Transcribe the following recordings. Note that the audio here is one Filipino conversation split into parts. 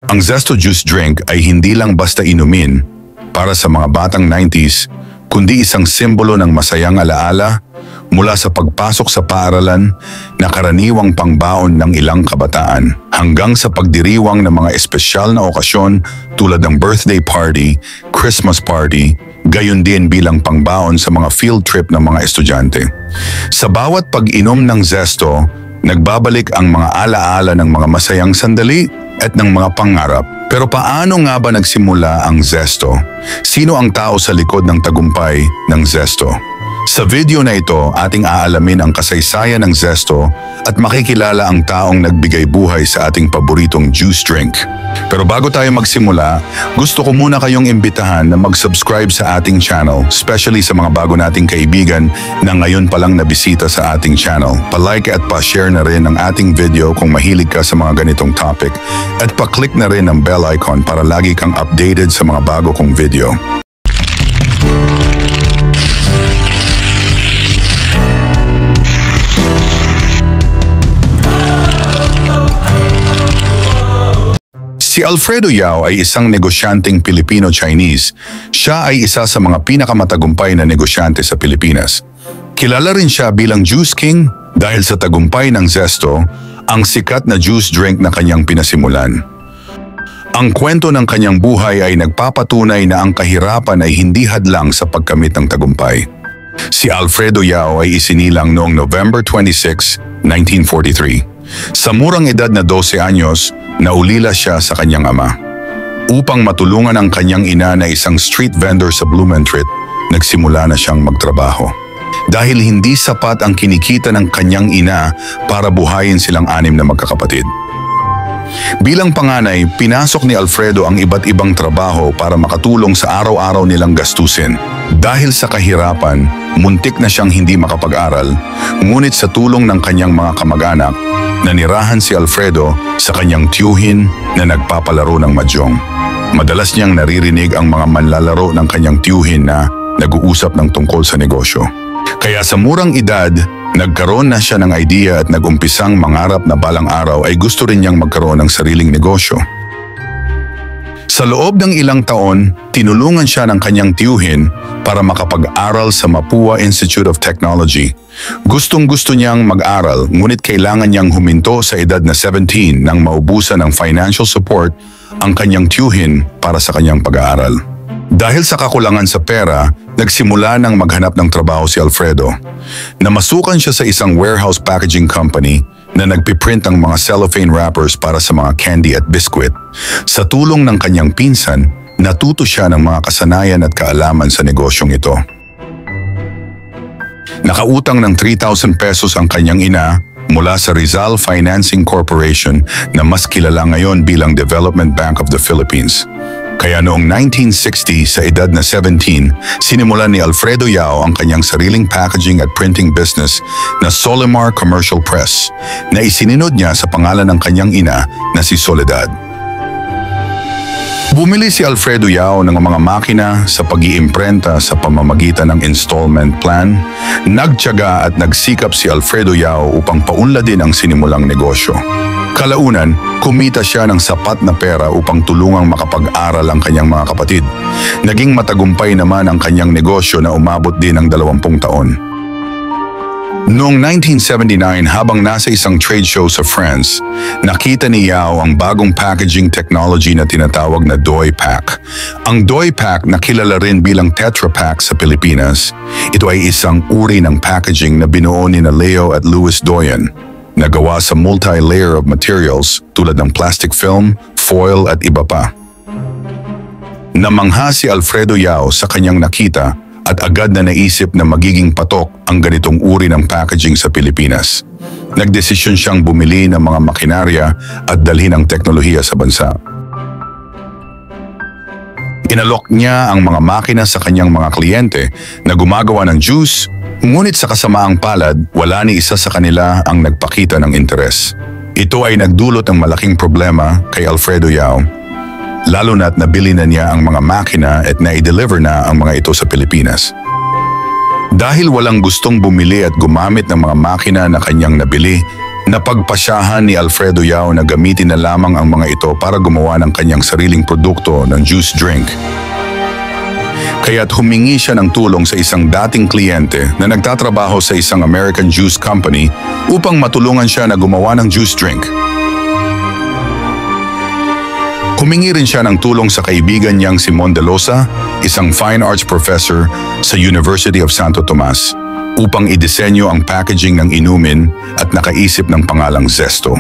Ang Zesto Juice Drink ay hindi lang basta inumin para sa mga batang 90s, kundi isang simbolo ng masayang alaala mula sa pagpasok sa paaralan na karaniwang pangbaon ng ilang kabataan hanggang sa pagdiriwang ng mga espesyal na okasyon tulad ng birthday party, Christmas party, gayon din bilang pangbaon sa mga field trip ng mga estudyante. Sa bawat pag-inom ng Zesto, nagbabalik ang mga alaala ng mga masayang sandali at ng mga pangarap. Pero paano nga ba nagsimula ang Zesto? Sino ang tao sa likod ng tagumpay ng Zesto? Sa video na ito, ating aalamin ang kasaysayan ng Zesto at makikilala ang taong nagbigay buhay sa ating paboritong juice drink. Pero bago tayo magsimula, gusto ko muna kayong imbitahan na mag-subscribe sa ating channel, especially sa mga bago nating kaibigan na ngayon palang nabisita sa ating channel. Pa-like at pa-share na rin ang ating video kung mahilig ka sa mga ganitong topic at pa-click na rin ang bell icon para lagi kang updated sa mga bago kong video. Si Alfredo Yao ay isang negosyanteng Pilipino-Chinese. Siya ay isa sa mga pinakamatagumpay na negosyante sa Pilipinas. Kilala rin siya bilang Juice King dahil sa tagumpay ng Zesto, ang sikat na juice drink na kanyang pinasimulan. Ang kwento ng kanyang buhay ay nagpapatunay na ang kahirapan ay hindi hadlang sa pagkamit ng tagumpay. Si Alfredo Yao ay isinilang noong November 26, 1943. Sa murang edad na 12 anyos, naulila siya sa kanyang ama. Upang matulungan ang kanyang ina na isang street vendor sa Blumentritt, nagsimula na siyang magtrabaho. Dahil hindi sapat ang kinikita ng kanyang ina para buhayin silang 6 na magkakapatid. Bilang panganay, pinasok ni Alfredo ang iba't ibang trabaho para makatulong sa araw-araw nilang gastusin. Dahil sa kahirapan, muntik na siyang hindi makapag-aral, ngunit sa tulong ng kanyang mga kamag-anak, nanirahan si Alfredo sa kanyang tiyuhin na nagpapalaro ng mahjong. Madalas niyang naririnig ang mga manlalaro ng kanyang tiyuhin na nag-uusap ng tungkol sa negosyo. Kaya sa murang edad, nagkaroon na siya ng idea at nag-umpisang mangarap na balang araw ay gusto rin niyang magkaroon ng sariling negosyo. Sa loob ng ilang taon, tinulungan siya ng kanyang tiyuhin para makapag-aral sa Mapua Institute of Technology. Gustong-gusto niyang mag-aral, ngunit kailangan niyang huminto sa edad na 17 nang maubusan ng financial support ang kanyang tiyuhin para sa kanyang pag-aaral. Dahil sa kakulangan sa pera, nagsimula ng maghanap ng trabaho si Alfredo. Namasukan siya sa isang warehouse packaging company na nagpiprint ng mga cellophane wrappers para sa mga candy at biskwit. Sa tulong ng kanyang pinsan, natuto siya ng mga kasanayan at kaalaman sa negosyong ito. Nakautang ng 3,000 pesos ang kanyang ina mula sa Rizal Financing Corporation na mas kilala ngayon bilang Development Bank of the Philippines. Kaya noong 1960, sa edad na 17, sinimulan ni Alfredo Yao ang kanyang sariling packaging at printing business na Solimar Commercial Press na isininod niya sa pangalan ng kanyang ina na si Soledad. Bumili si Alfredo Yao ng mga makina sa pag-iimprenta sa pamamagitan ng installment plan. Nagtiyaga at nagsikap si Alfredo Yao upang paunladin ang sinimulang negosyo. Kalaunan, kumita siya ng sapat na pera upang tulungang makapag-aral ang kanyang mga kapatid. Naging matagumpay naman ang kanyang negosyo na umabot din ng 20 taon. Noong 1979, habang nasa isang trade show sa France, nakita ni Yao ang bagong packaging technology na tinatawag na Doi Pack. Ang Doi Pack na kilala rin bilang Tetra Pak sa Pilipinas. Ito ay isang uri ng packaging na binuo ni Leo at Louis Doyen. Nagawa sa multi-layer of materials tulad ng plastic film, foil at iba pa. Namangha si Alfredo Yao sa kanyang nakita at agad na naisip na magiging patok ang ganitong uri ng packaging sa Pilipinas. Nagdesisyon siyang bumili ng mga makinarya at dalhin ang teknolohiya sa bansa. Inalok niya ang mga makina sa kanyang mga kliyente na gumagawa ng juice, ngunit sa kasamaang palad, wala ni isa sa kanila ang nagpakita ng interes. Ito ay nagdulot ng malaking problema kay Alfredo Yao, lalo na't nabili na niya ang mga makina at na-i-deliver na ang mga ito sa Pilipinas. Dahil walang gustong bumili at gumamit ng mga makina na kanyang nabili, Napagpasyahan ni Alfredo Yao na gamitin na lamang ang mga ito para gumawa ng kanyang sariling produkto ng juice drink. Kaya't humingi siya ng tulong sa isang dating kliyente na nagtatrabaho sa isang American juice company upang matulungan siya na gumawa ng juice drink. Humingi rin siya ng tulong sa kaibigan niyang si Mon De Losa, isang fine arts professor sa University of Santo Tomas, upang idisenyo ang packaging ng inumin at nakaisip ng pangalang Zesto.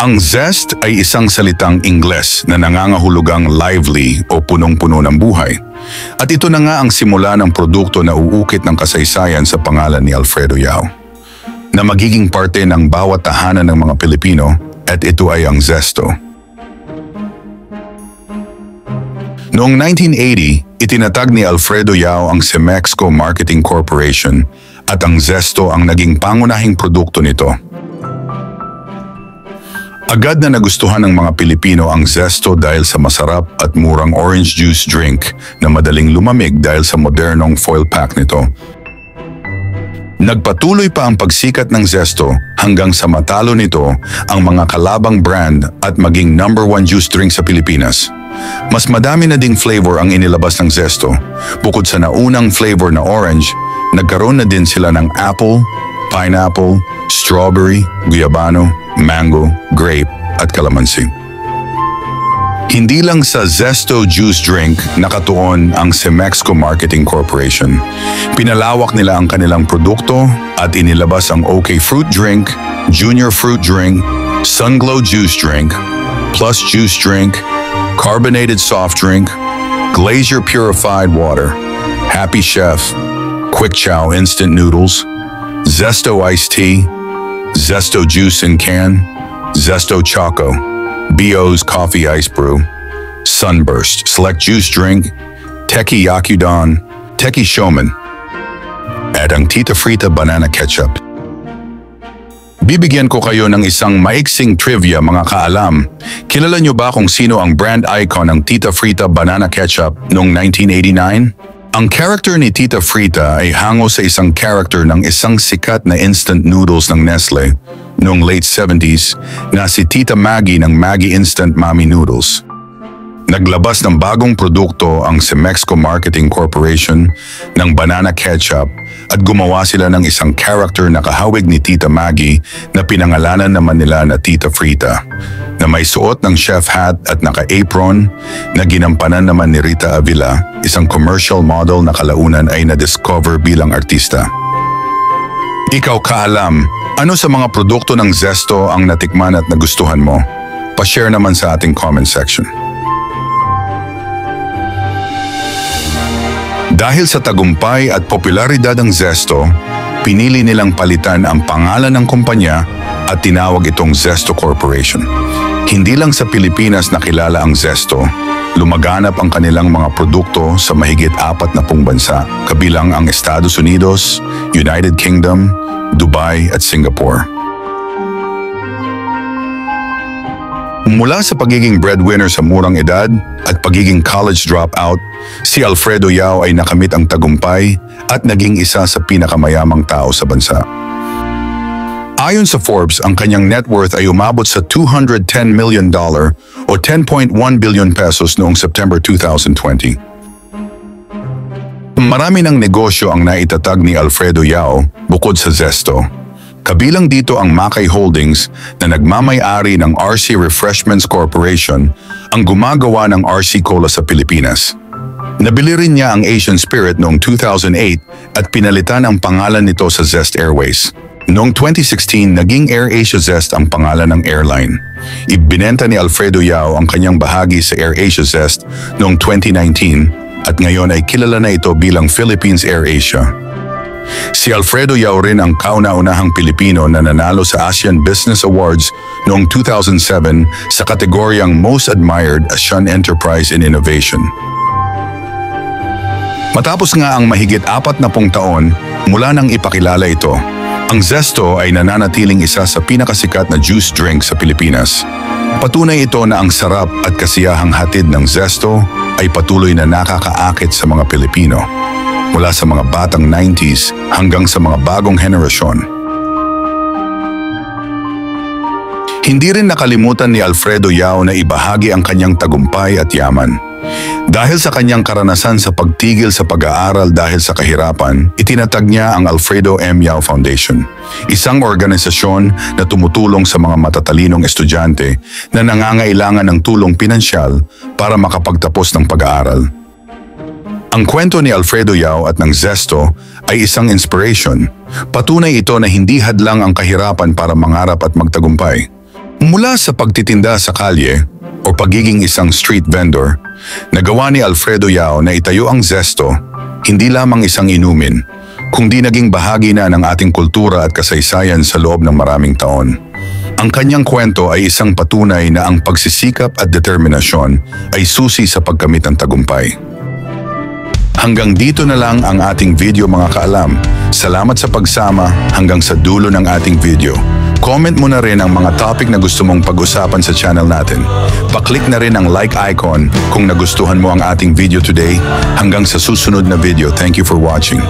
Ang zest ay isang salitang Ingles na nangangahulugang lively o punong-puno ng buhay. At ito na nga ang simula ng produkto na uukit ng kasaysayan sa pangalan ni Alfredo Yao, na magiging parte ng bawat tahanan ng mga Pilipino, at ito ay ang Zesto. Noong 1980, itinatag ni Alfredo Yao ang Semexco Marketing Corporation at ang Zesto ang naging pangunahing produkto nito. Agad na nagustuhan ng mga Pilipino ang Zesto dahil sa masarap at murang orange juice drink na madaling lumamig dahil sa modernong foil pack nito. Nagpatuloy pa ang pagsikat ng Zesto hanggang sa matalo nito ang mga kalabang brand at maging #1 juice drink sa Pilipinas. Mas madami na ding flavor ang inilabas ng Zesto. Bukod sa naunang flavor na orange, nagkaroon na din sila ng apple, pineapple, strawberry, guyabano, mango, grape at calamansi. Hindi lang sa Zesto Juice Drink nakatuon ang Semexco Marketing Corporation. Pinalawak nila ang kanilang produkto at inilabas ang OK Fruit Drink, Junior Fruit Drink, Sunglow Juice Drink, Plus Juice Drink, Carbonated Soft Drink, Glacier Purified Water, Happy Chef, Quick Chow Instant Noodles, Zesto Iced Tea, Zesto Juice in Can, Zesto Choco, B.O.'s Coffee Ice Brew, Sunburst Select Juice Drink, Teki Yakudon, Teki Showman, at ang Tita Frita Banana Ketchup. Bibigyan ko kayo ng isang maiksing trivia mga kaalam. Kilala niyo ba kung sino ang brand icon ng Tita Frita Banana Ketchup noong 1989? Ang character ni Tita Frita ay hango sa isang character ng isang sikat na instant noodles ng Nestle noong late 70s na si Tita Maggie ng Maggie Instant Mommy Noodles. Naglabas ng bagong produkto ang Semexco Marketing Corporation ng banana ketchup at gumawa sila ng isang character na kahawig ni Tita Maggie na pinangalanan naman nila na Tita Frita, na may suot ng chef hat at naka-apron na ginampanan naman ni Rita Avila, isang commercial model na kalaunan ay na-discover bilang artista. Ikaw kaalam, ano sa mga produkto ng Zesto ang natikman at nagustuhan mo? Pa-share naman sa ating comment section. Dahil sa tagumpay at popularidad ng Zesto, pinili nilang palitan ang pangalan ng kumpanya at tinawag itong Zesto Corporation. Hindi lang sa Pilipinas nakilala ang Zesto, lumaganap ang kanilang mga produkto sa mahigit 40 bansa, kabilang ang Estados Unidos, United Kingdom, Dubai at Singapore. Mula sa pagiging breadwinner sa murang edad at pagiging college dropout, si Alfredo Yao ay nakamit ang tagumpay at naging isa sa pinakamayamang tao sa bansa. Ayon sa Forbes, ang kanyang net worth ay umabot sa $210 million o 10.1 billion pesos noong September 2020. Marami ng negosyo ang naitatag ni Alfredo Yao bukod sa Zesto. Kabilang dito ang Makay Holdings na nagmamay-ari ng RC Refreshments Corporation, ang gumagawa ng RC Cola sa Pilipinas. Nabili rin niya ang Asian Spirit noong 2008 at pinalitan ang pangalan nito sa Zest Airways. Noong 2016, naging AirAsia Zest ang pangalan ng airline. Ibinenta ni Alfredo Yao ang kanyang bahagi sa AirAsia Zest noong 2019 at ngayon ay kilala na ito bilang Philippines AirAsia. Si Alfredo Yao rin ang kauna-unahang Pilipino na nanalo sa ASEAN Business Awards noong 2007 sa kategoryang Most Admired Asian Enterprise in Innovation. Matapos nga ang mahigit 40 taon mula nang ipakilala ito, ang Zesto ay nananatiling isa sa pinakasikat na juice drink sa Pilipinas. Patunay ito na ang sarap at kasiyahang hatid ng Zesto ay patuloy na nakakaakit sa mga Pilipino, mula sa mga batang 90s hanggang sa mga bagong henerasyon. Hindi rin nakalimutan ni Alfredo Yao na ibahagi ang kanyang tagumpay at yaman. Dahil sa kanyang karanasan sa pagtigil sa pag-aaral dahil sa kahirapan, itinatag niya ang Alfredo M. Yao Foundation, isang organisasyon na tumutulong sa mga matatalinong estudyante na nangangailangan ng tulong pinansyal para makapagtapos ng pag-aaral. Ang kwento ni Alfredo Yao at ng Zesto ay isang inspiration. Patunay ito na hindi hadlang ang kahirapan para mangarap at magtagumpay. Mula sa pagtitinda sa kalye o pagiging isang street vendor, nagawa ni Alfredo Yao na itayo ang Zesto, hindi lamang isang inumin, kundi naging bahagi na ng ating kultura at kasaysayan sa loob ng maraming taon. Ang kanyang kwento ay isang patunay na ang pagsisikap at determinasyon ay susi sa pagkamit ng tagumpay. Hanggang dito na lang ang ating video mga kaalam. Salamat sa pagsama hanggang sa dulo ng ating video. Comment mo na rin ang mga topic na gusto mong pag-usapan sa channel natin. Pa-click na rin ang like icon kung nagustuhan mo ang ating video today. Hanggang sa susunod na video. Thank you for watching.